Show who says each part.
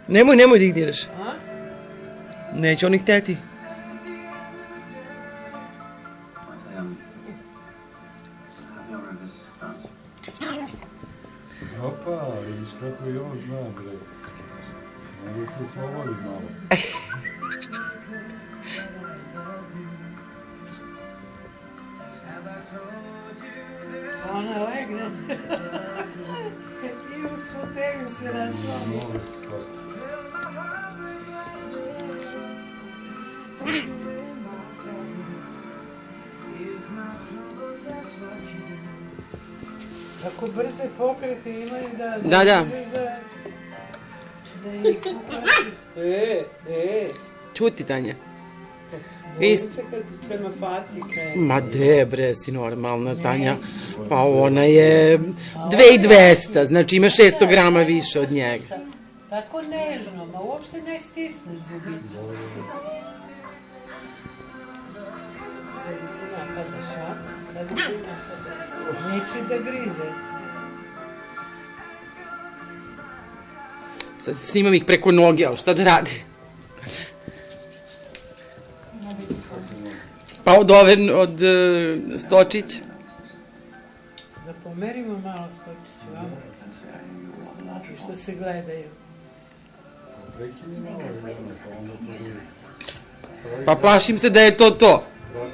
Speaker 1: Nemoj da ih diraš. Neće oni hteti.
Speaker 2: Opa, vidiš kako i on zna, bre. Mogu se slobodi malo.
Speaker 3: Ona legne. I u fotelju se našla.
Speaker 2: Mogu se slobodi.
Speaker 3: Kako brze pokrete imaju da...
Speaker 1: Da.
Speaker 3: Da ih kukači.
Speaker 1: Čuti, Tanja.
Speaker 3: Bojim se kad prema Fati krenu.
Speaker 1: Ma de bre, si normalna, Tanja. Pa ona je 2200, znači ima 600 grama više od njega.
Speaker 3: Tako nežno, ma uopšte ne stisne zubić. Kada ti napadaš, a? Kada ti napadaš. Neće da grize.
Speaker 1: Sad snimam ih preko noge, ali šta da radi? Pa od Stočića.
Speaker 3: Da pomerimo malo Stočiću, a? I što se gledaju.
Speaker 2: Prekini malo, Ivana, pa onda to...
Speaker 1: Pa plašim se da je to to.